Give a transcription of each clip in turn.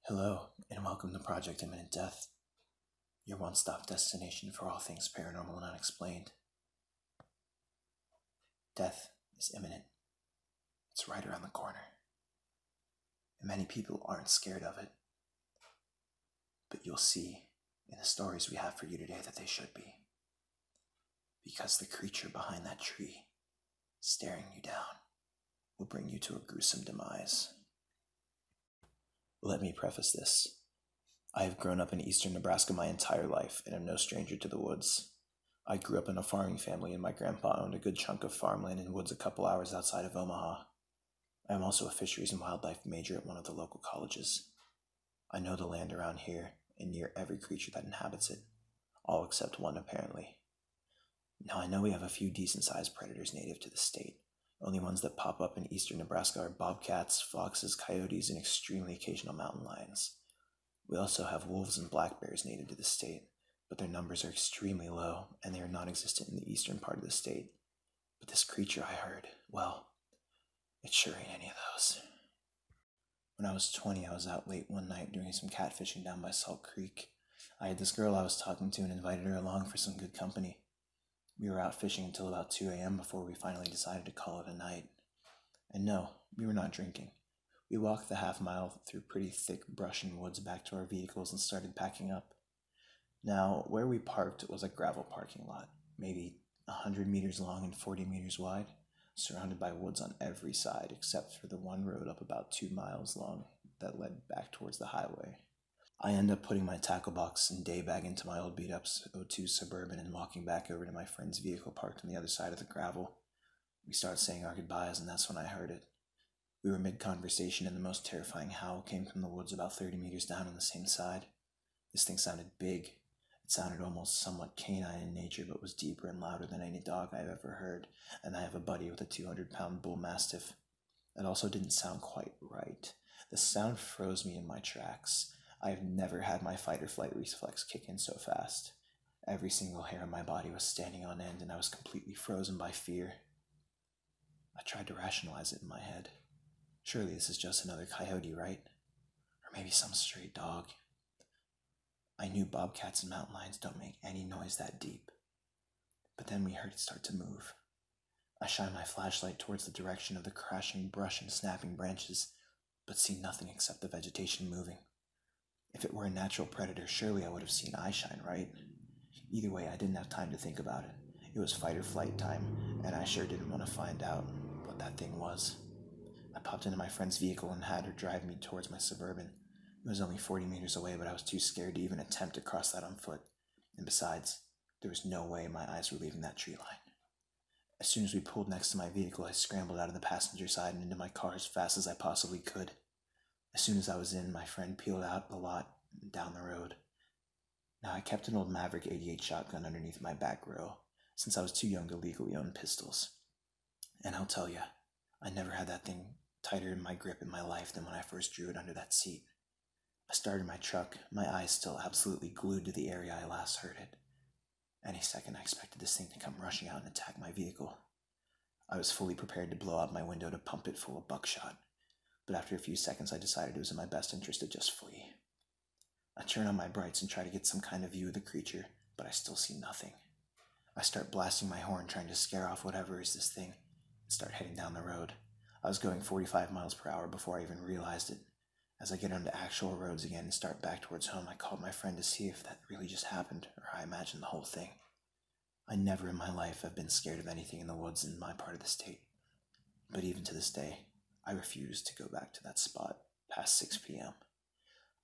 Hello, and welcome to Project Imminent Death, your one-stop destination for all things paranormal and unexplained. Death is imminent. It's right around the corner. And many people aren't scared of it. But you'll see in the stories we have for you today that they should be. Because the creature behind that tree, staring you down, will bring you to a gruesome demise. Let me preface this. I have grown up in eastern Nebraska my entire life and am no stranger to the woods. I grew up in a farming family and my grandpa owned a good chunk of farmland in woods a couple hours outside of Omaha. I am also a fisheries and wildlife major at one of the local colleges. I know the land around here and near every creature that inhabits it, all except one apparently. Now I know we have a few decent-sized predators native to the state. Only ones that pop up in eastern Nebraska are bobcats, foxes, coyotes, and extremely occasional mountain lions. We also have wolves and black bears native to the state, but their numbers are extremely low, and they are non-existent in the eastern part of the state. But this creature I heard, well, it sure ain't any of those. When I was 20, I was out late one night doing some catfishing down by Salt Creek. I had this girl I was talking to and invited her along for some good company. We were out fishing until about 2 a.m. before we finally decided to call it a night. And no, we were not drinking. We walked the half-mile through pretty thick brush and woods back to our vehicles and started packing up. Now, where we parked was a gravel parking lot, maybe 100 meters long and 40 meters wide, surrounded by woods on every side except for the one road up about 2 miles long that led back towards the highway. I end up putting my tackle box and day bag into my old beat-up 02 Suburban and walking back over to my friend's vehicle parked on the other side of the gravel. We started saying our goodbyes, and that's when I heard it. We were mid-conversation, and the most terrifying howl came from the woods about 30 meters down on the same side. This thing sounded big. It sounded almost somewhat canine in nature, but was deeper and louder than any dog I've ever heard, and I have a buddy with a 200-pound bull mastiff. It also didn't sound quite right. The sound froze me in my tracks. I have never had my fight-or-flight reflex kick in so fast. Every single hair on my body was standing on end, and I was completely frozen by fear. I tried to rationalize it in my head. Surely this is just another coyote, right? Or maybe some stray dog. I knew bobcats and mountain lions don't make any noise that deep. But then we heard it start to move. I shine my flashlight towards the direction of the crashing brush and snapping branches, but see nothing except the vegetation moving. If it were a natural predator, surely I would have seen eye shine, right? Either way, I didn't have time to think about it. It was fight or flight time, and I sure didn't want to find out what that thing was. I popped into my friend's vehicle and had her drive me towards my Suburban. It was only 40 meters away, but I was too scared to even attempt to cross that on foot. And besides, there was no way my eyes were leaving that tree line. As soon as we pulled next to my vehicle, I scrambled out of the passenger side and into my car as fast as I possibly could. As soon as I was in, my friend peeled out the lot and down the road. Now, I kept an old Maverick 88 shotgun underneath my back row, since I was too young to legally own pistols. And I'll tell you, I never had that thing tighter in my grip in my life than when I first drew it under that seat. I started my truck, my eyes still absolutely glued to the area I last heard it. Any second I expected this thing to come rushing out and attack my vehicle. I was fully prepared to blow out my window to pump it full of buckshot, but after a few seconds I decided it was in my best interest to just flee. I turn on my brights and try to get some kind of view of the creature, but I still see nothing. I start blasting my horn trying to scare off whatever is this thing and start heading down the road. I was going 45 miles per hour before I even realized it. As I get onto actual roads again and start back towards home, I called my friend to see if that really just happened, or I imagined the whole thing. I never in my life have been scared of anything in the woods in my part of the state. But even to this day, I refuse to go back to that spot past 6 p.m.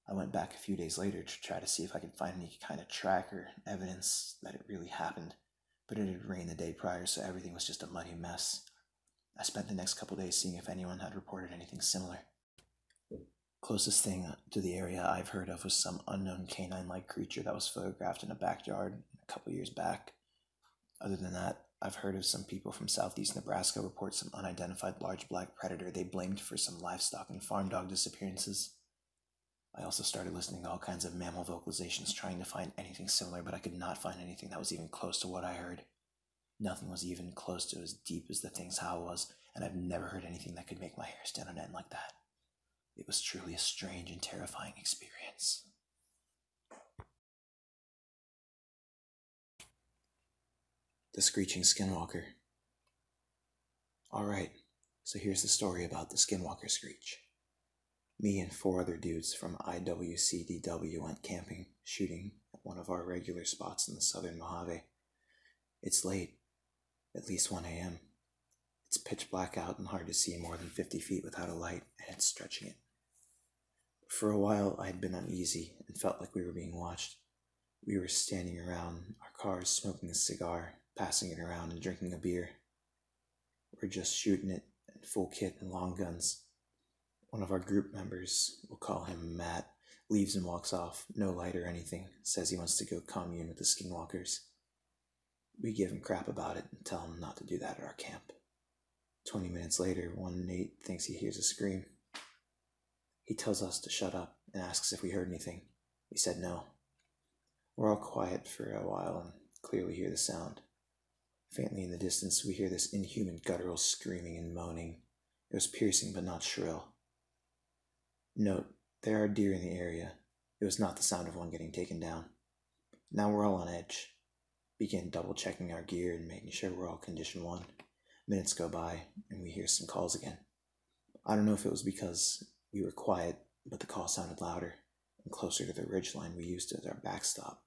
I went back a few days later to try to see if I could find any kind of track or evidence that it really happened, but it had rained the day prior, so everything was just a muddy mess. I spent the next couple days seeing if anyone had reported anything similar. Closest thing to the area I've heard of was some unknown canine-like creature that was photographed in a backyard a couple years back. Other than that, I've heard of some people from southeast Nebraska report some unidentified large black predator they blamed for some livestock and farm dog disappearances. I also started listening to all kinds of mammal vocalizations trying to find anything similar, but I could not find anything that was even close to what I heard. Nothing was even close to as deep as the thing's howl was, and I've never heard anything that could make my hair stand on end like that. It was truly a strange and terrifying experience. The Screeching Skinwalker. Alright, so here's the story about the Skinwalker Screech. Me and 4 other dudes from IWCDW went camping, shooting at one of our regular spots in the southern Mojave. It's late, at least 1 a.m. It's pitch black out and hard to see more than 50 feet without a light, and it's stretching it. For a while, I had been uneasy and felt like we were being watched. We were standing around our cars smoking a cigar, passing it around and drinking a beer. We're just shooting it in full kit and long guns. One of our group members, we'll call him Matt, leaves and walks off, no light or anything, says he wants to go commune with the Skinwalkers. We give him crap about it and tell him not to do that at our camp. 20 minutes later, one Nate thinks he hears a scream. He tells us to shut up and asks if we heard anything. We said no. We're all quiet for a while and clearly hear the sound. Faintly in the distance, we hear this inhuman guttural screaming and moaning. It was piercing but not shrill. Note, there are deer in the area. It was not the sound of one getting taken down. Now we're all on edge. Begin double-checking our gear and making sure we're all condition 1. Minutes go by, and we hear some calls again. I don't know if it was because we were quiet, but the call sounded louder and closer to the ridgeline we used as our backstop.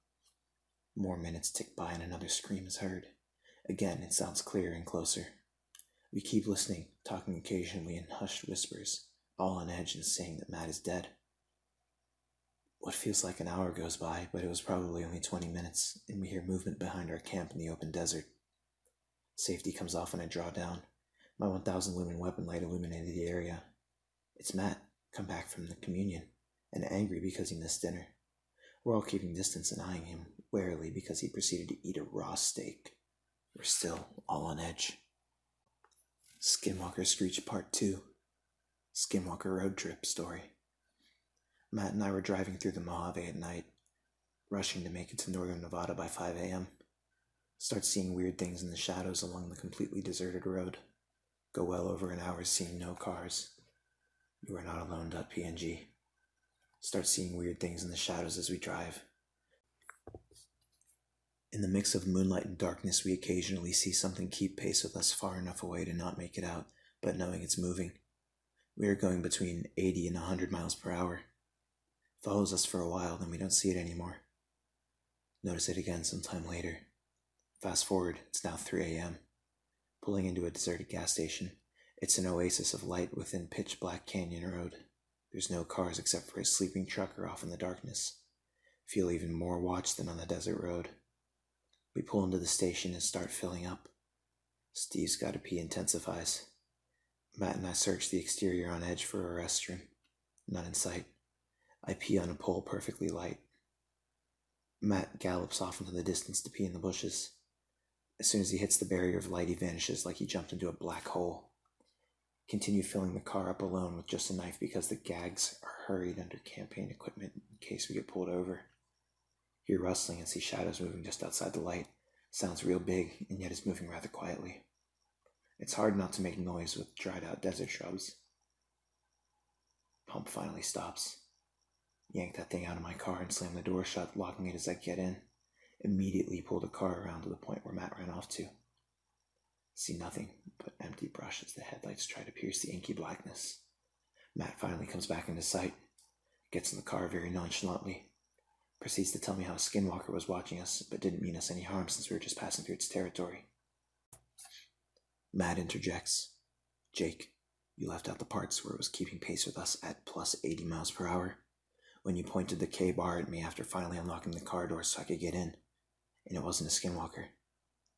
More minutes tick by and another scream is heard. Again, it sounds clearer and closer. We keep listening, talking occasionally in hushed whispers, all on edge and saying that Matt is dead. What feels like an hour goes by, but it was probably only 20 minutes, and we hear movement behind our camp in the open desert. Safety comes off and I draw down. My 1,000 lumen weapon light illuminated the area. It's Matt, come back from the communion, and angry because he missed dinner. We're all keeping distance and eyeing him warily because he proceeded to eat a raw steak. We're still all on edge. Skinwalker Screech Part 2. Skinwalker Road Trip Story. Matt and I were driving through the Mojave at night, rushing to make it to northern Nevada by 5 a.m. Start seeing weird things in the shadows along the completely deserted road. Go well over an hour seeing no cars. You are not alone. .png. Start seeing weird things in the shadows as we drive. In the mix of moonlight and darkness, we occasionally see something keep pace with us far enough away to not make it out, but knowing it's moving. We are going between 80 and 100 miles per hour. Follows us for a while, then we don't see it anymore. Notice it again sometime later. Fast forward, it's now 3 a.m. Pulling into a deserted gas station. It's an oasis of light within pitch black canyon road. There's no cars except for a sleeping trucker off in the darkness. Feel even more watched than on the desert road. We pull into the station and start filling up. Steve's gotta pee intensifies. Matt and I search the exterior on edge for a restroom. None in sight. I pee on a pole perfectly light. Matt gallops off into the distance to pee in the bushes. As soon as he hits the barrier of light, he vanishes like he jumped into a black hole. Continue filling the car up alone with just a knife because the gags are hurried under campaign equipment in case we get pulled over. Hear rustling and see shadows moving just outside the light. Sounds real big, and yet is moving rather quietly. It's hard not to make noise with dried out desert shrubs. Pump finally stops. Yank that thing out of my car and slam the door shut, locking it as I get in. Immediately pull the car around to the point where Matt ran off to. See nothing but empty brush as the headlights try to pierce the inky blackness. Matt finally comes back into sight, gets in the car very nonchalantly, proceeds to tell me how a skinwalker was watching us, but didn't mean us any harm since we were just passing through its territory. Matt interjects. Jake, you left out the parts where it was keeping pace with us at plus 80 miles per hour. When you pointed the K-bar at me after finally unlocking the car door so I could get in. And it wasn't a skinwalker.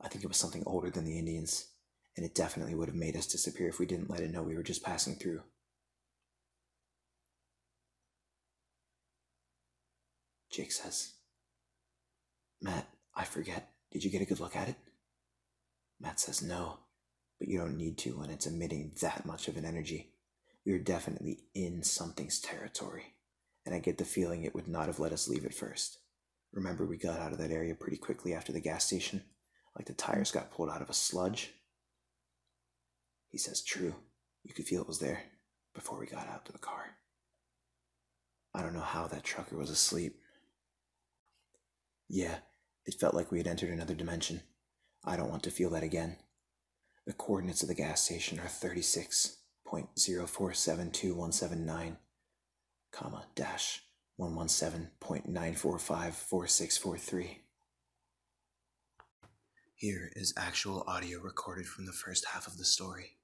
I think it was something older than the Indians, and it definitely would have made us disappear if we didn't let it know we were just passing through. Jake says, Matt, I forget. Did you get a good look at it? Matt says no, but you don't need to when it's emitting that much of an energy. We are definitely in something's territory, and I get the feeling it would not have let us leave at first. Remember, we got out of that area pretty quickly after the gas station, like the tires got pulled out of a sludge. He says true. You could feel it was there before we got out to the car. I don't know how that trucker was asleep. Yeah, it felt like we had entered another dimension. I don't want to feel that again. The coordinates of the gas station are 36.0472179, comma, dash 117.9454643. Here is actual audio recorded from the first half of the story.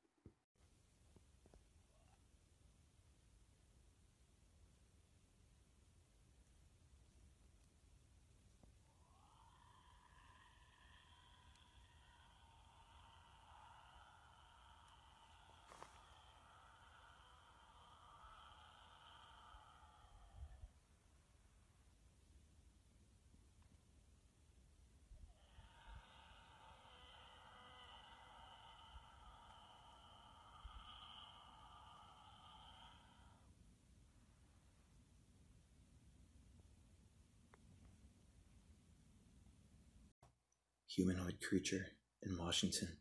Humanoid creature in Washington.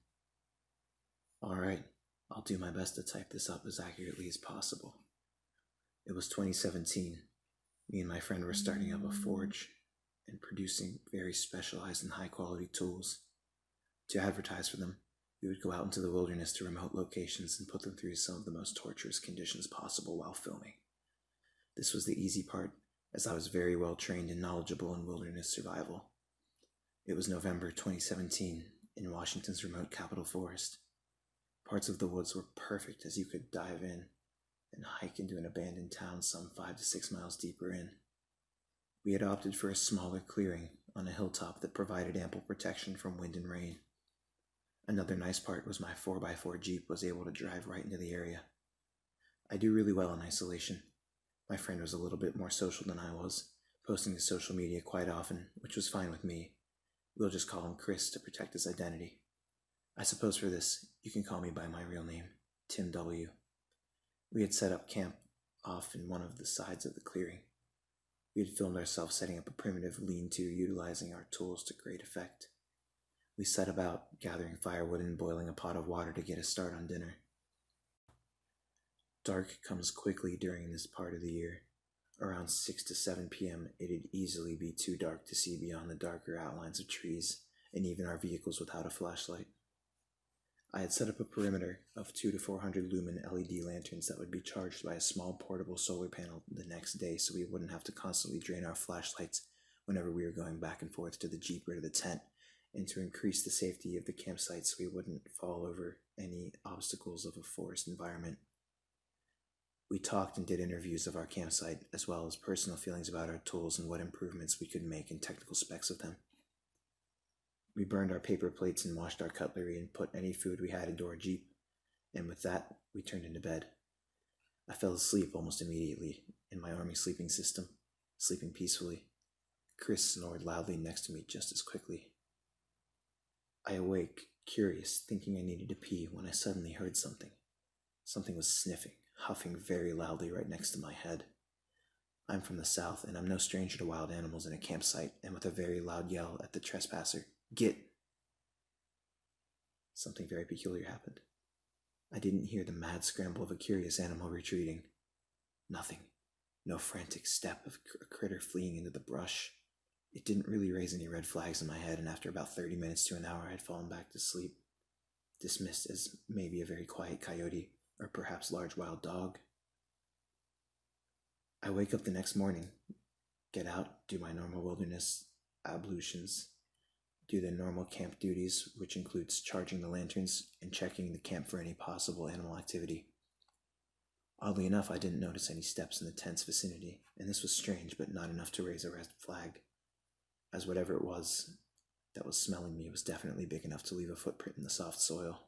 Alright, I'll do my best to type this up as accurately as possible. It was 2017. Me and my friend were starting up a forge and producing very specialized and high quality tools. To advertise for them, we would go out into the wilderness to remote locations and put them through some of the most torturous conditions possible while filming. This was the easy part, as I was very well trained and knowledgeable in wilderness survival. It was November 2017 in Washington's remote Capitol Forest. Parts of the woods were perfect as you could dive in and hike into an abandoned town some 5 to 6 miles deeper in. We had opted for a smaller clearing on a hilltop that provided ample protection from wind and rain. Another nice part was my 4x4 Jeep was able to drive right into the area. I do really well in isolation. My friend was a little bit more social than I was, posting to social media quite often, which was fine with me. We'll just call him Chris to protect his identity. I suppose for this, you can call me by my real name, Tim W. We had set up camp off in one of the sides of the clearing. We had filmed ourselves setting up a primitive lean-to utilizing our tools to great effect. We set about gathering firewood and boiling a pot of water to get a start on dinner. Dark comes quickly during this part of the year. Around 6 to 7 p.m., it'd easily be too dark to see beyond the darker outlines of trees, and even our vehicles without a flashlight. I had set up a perimeter of 200 to 400 lumen LED lanterns that would be charged by a small portable solar panel the next day so we wouldn't have to constantly drain our flashlights whenever we were going back and forth to the Jeep or to the tent, and to increase the safety of the campsite so we wouldn't fall over any obstacles of a forest environment. We talked and did interviews of our campsite, as well as personal feelings about our tools and what improvements we could make and technical specs of them. We burned our paper plates and washed our cutlery and put any food we had into our Jeep, and with that, we turned into bed. I fell asleep almost immediately in my army sleeping system, sleeping peacefully. Chris snored loudly next to me just as quickly. I awake, curious, thinking I needed to pee when I suddenly heard something. Something was sniffing, huffing very loudly right next to my head. I'm from the south, and I'm no stranger to wild animals in a campsite, and with a very loud yell at the trespasser, "Get!" Something very peculiar happened. I didn't hear the mad scramble of a curious animal retreating. Nothing. No frantic step of a critter fleeing into the brush. It didn't really raise any red flags in my head, and after about 30 minutes to an hour I had fallen back to sleep, dismissed as maybe a very quiet coyote, or perhaps large wild dog. I wake up the next morning, get out, do my normal wilderness ablutions, do the normal camp duties, which includes charging the lanterns and checking the camp for any possible animal activity. Oddly enough, I didn't notice any steps in the tent's vicinity, and this was strange, but not enough to raise a red flag, as whatever it was that was smelling me was definitely big enough to leave a footprint in the soft soil.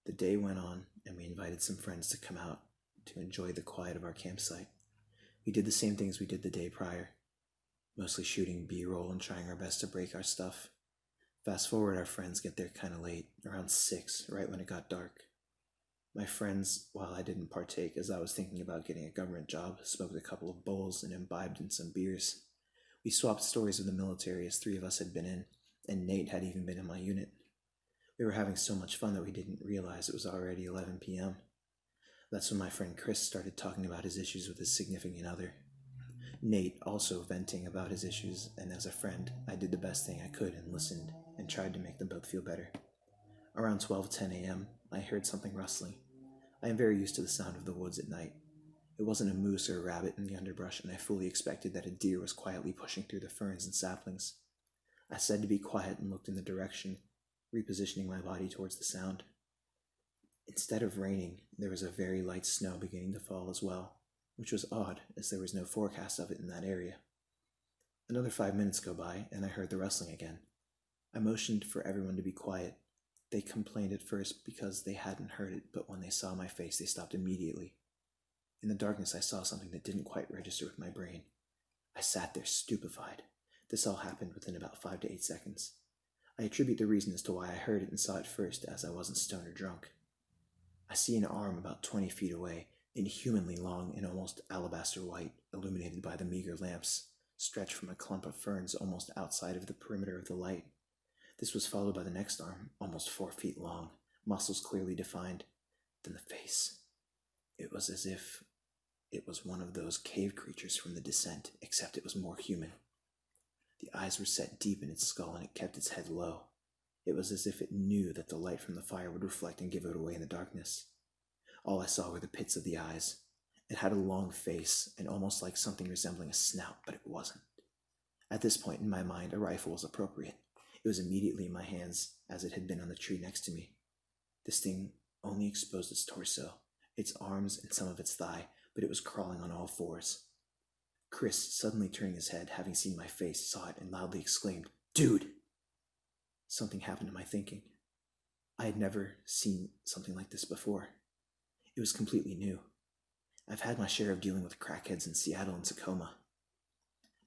The day went on, and we invited some friends to come out to enjoy the quiet of our campsite. We did the same things we did the day prior, mostly shooting B-roll and trying our best to break our stuff. Fast forward, our friends get there kind of late, around 6, right when it got dark. My friends, while I didn't partake as I was thinking about getting a government job, smoked a couple of bowls and imbibed in some beers. We swapped stories of the military as 3 of us had been in, and Nate had even been in my unit. We were having so much fun that we didn't realize it was already 11 p.m. That's when my friend Chris started talking about his issues with his significant other. Nate also venting about his issues, and as a friend, I did the best thing I could and listened and tried to make them both feel better. Around 12:10 a.m., I heard something rustling. I am very used to the sound of the woods at night. It wasn't a moose or a rabbit in the underbrush, and I fully expected that a deer was quietly pushing through the ferns and saplings. I said to be quiet and looked in the direction, repositioning my body towards the sound. Instead of raining, there was a very light snow beginning to fall as well, which was odd as there was no forecast of it in that area. Another 5 minutes go by, and I heard the rustling again. I motioned for everyone to be quiet. They complained at first because they hadn't heard it, but when they saw my face, they stopped immediately. In the darkness, I saw something that didn't quite register with my brain. I sat there stupefied. This all happened within about 5 to 8 seconds. I attribute the reason as to why I heard it and saw it first as I wasn't stoned or drunk. I see an arm about 20 feet away, inhumanly long and almost alabaster white, illuminated by the meager lamps, stretched from a clump of ferns almost outside of the perimeter of the light. This was followed by the next arm, almost 4 feet long, muscles clearly defined. Then the face. It was as if it was one of those cave creatures from The Descent, except it was more human. The eyes were set deep in its skull and it kept its head low. It was as if it knew that the light from the fire would reflect and give it away in the darkness. All I saw were the pits of the eyes. It had a long face and almost like something resembling a snout, but it wasn't. At this point in my mind, a rifle was appropriate. It was immediately in my hands, as it had been on the tree next to me. This thing only exposed its torso, its arms, and some of its thigh, but it was crawling on all fours. Chris, suddenly turning his head, having seen my face, saw it and loudly exclaimed, "Dude!" Something happened to my thinking. I had never seen something like this before. It was completely new. I've had my share of dealing with crackheads in Seattle and Tacoma.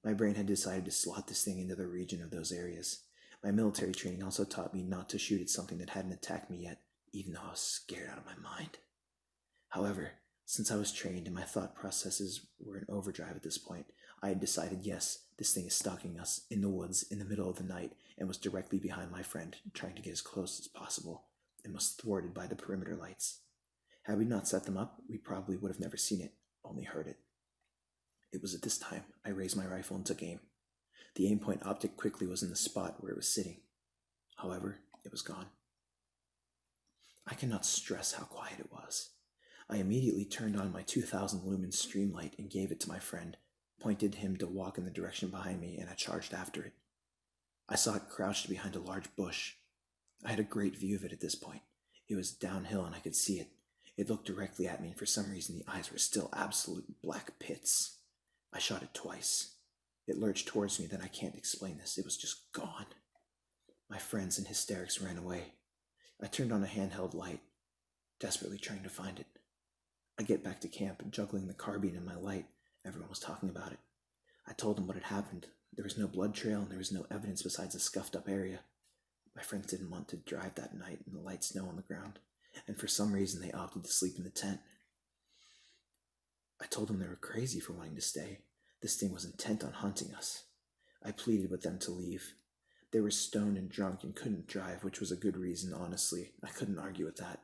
My brain had decided to slot this thing into the region of those areas. My military training also taught me not to shoot at something that hadn't attacked me yet, even though I was scared out of my mind. However, since I was trained and my thought processes were in overdrive at this point, I had decided, yes, this thing is stalking us in the woods in the middle of the night and was directly behind my friend, trying to get as close as possible, and was thwarted by the perimeter lights. Had we not set them up, we probably would have never seen it, only heard it. It was at this time I raised my rifle and took aim. The aim point optic quickly was in the spot where it was sitting. However, it was gone. I cannot stress how quiet it was. I immediately turned on my 2000 lumen streamlight and gave it to my friend, pointed him to walk in the direction behind me, and I charged after it. I saw it crouched behind a large bush. I had a great view of it at this point. It was downhill and I could see it. It looked directly at me, and for some reason the eyes were still absolute black pits. I shot it twice. It lurched towards me, then I can't explain this. It was just gone. My friends in hysterics ran away. I turned on a handheld light, desperately trying to find it. I get back to camp, juggling the carbine and my light. Everyone was talking about it. I told them what had happened. There was no blood trail and there was no evidence besides a scuffed up area. My friends didn't want to drive that night in the light snow on the ground, and for some reason they opted to sleep in the tent. I told them they were crazy for wanting to stay. This thing was intent on hunting us. I pleaded with them to leave. They were stoned and drunk and couldn't drive, which was a good reason, honestly. I couldn't argue with that.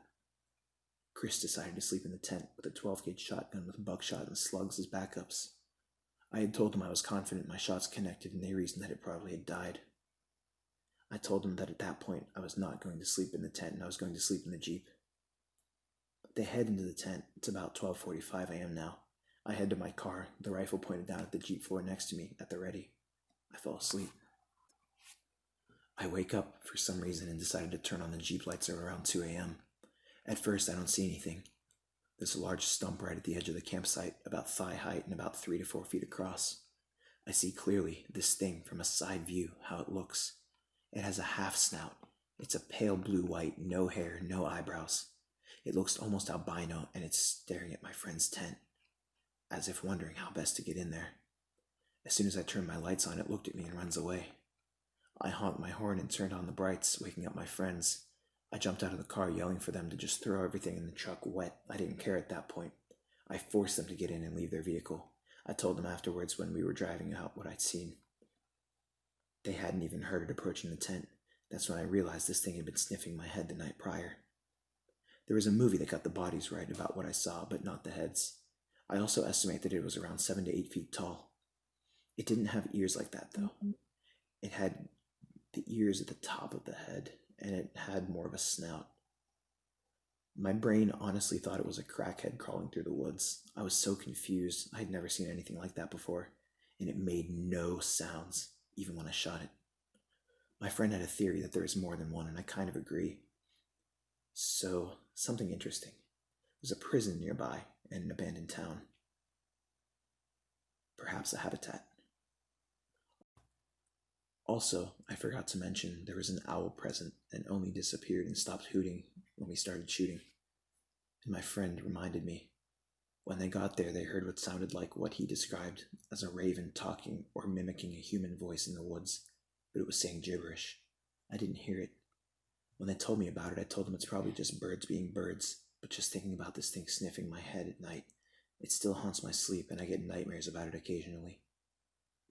Chris decided to sleep in the tent with a 12-gauge shotgun with buckshot and slugs as backups. I had told them I was confident my shots connected, and they reasoned that it probably had died. I told them that at that point I was not going to sleep in the tent and I was going to sleep in the Jeep. They head into the tent. It's about 12:45 a.m. now. I head to my car, the rifle pointed down at the Jeep floor next to me, at the ready. I fall asleep. I wake up for some reason and decided to turn on the Jeep lights at around 2 a.m. At first, I don't see anything. There's a large stump right at the edge of the campsite, about thigh height and about 3 to 4 feet across. I see clearly this thing from a side view, how it looks. It has a half snout. It's a pale blue-white, no hair, no eyebrows. It looks almost albino, and it's staring at my friend's tent, as if wondering how best to get in there. As soon as I turned my lights on, it looked at me and runs away. I honked my horn and turned on the brights, waking up my friends. I jumped out of the car, yelling for them to just throw everything in the truck wet. I didn't care at that point. I forced them to get in and leave their vehicle. I told them afterwards when we were driving out what I'd seen. They hadn't even heard it approaching the tent. That's when I realized this thing had been sniffing my head the night prior. There was a movie that got the bodies right about what I saw, but not the heads. I also estimate that it was around 7 to 8 feet tall. It didn't have ears like that, though. It had the ears at the top of the head, and it had more of a snout. My brain honestly thought it was a crackhead crawling through the woods. I was so confused. I had never seen anything like that before, and it made no sounds, even when I shot it. My friend had a theory that there is more than one, and I kind of agree. So, something interesting. There's a prison nearby and an abandoned town. Perhaps a habitat. Also, I forgot to mention there was an owl present and only disappeared and stopped hooting when we started shooting. And my friend reminded me. When they got there, they heard what sounded like what he described as a raven talking or mimicking a human voice in the woods, but it was saying gibberish. I didn't hear it. When they told me about it, I told them it's probably just birds being birds, but just thinking about this thing sniffing my head at night, it still haunts my sleep and I get nightmares about it occasionally.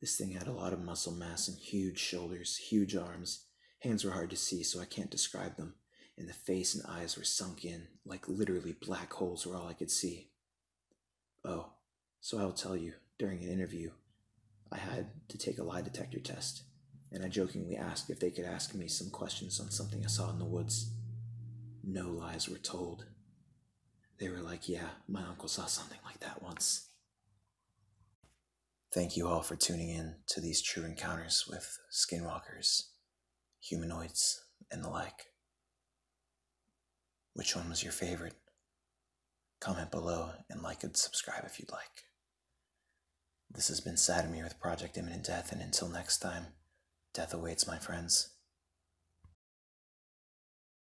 This thing had a lot of muscle mass and huge shoulders, huge arms. Hands were hard to see, so I can't describe them, and the face and eyes were sunk in, like literally black holes were all I could see. Oh, so I will tell you, during an interview, I had to take a lie detector test, and I jokingly asked if they could ask me some questions on something I saw in the woods. No lies were told. They were like, yeah, my uncle saw something like that once. Thank you all for tuning in to these true encounters with skinwalkers, humanoids, and the like. Which one was your favorite? Comment below and like and subscribe if you'd like. This has been Sadamir with Project Imminent Death, and until next time, death awaits, my friends.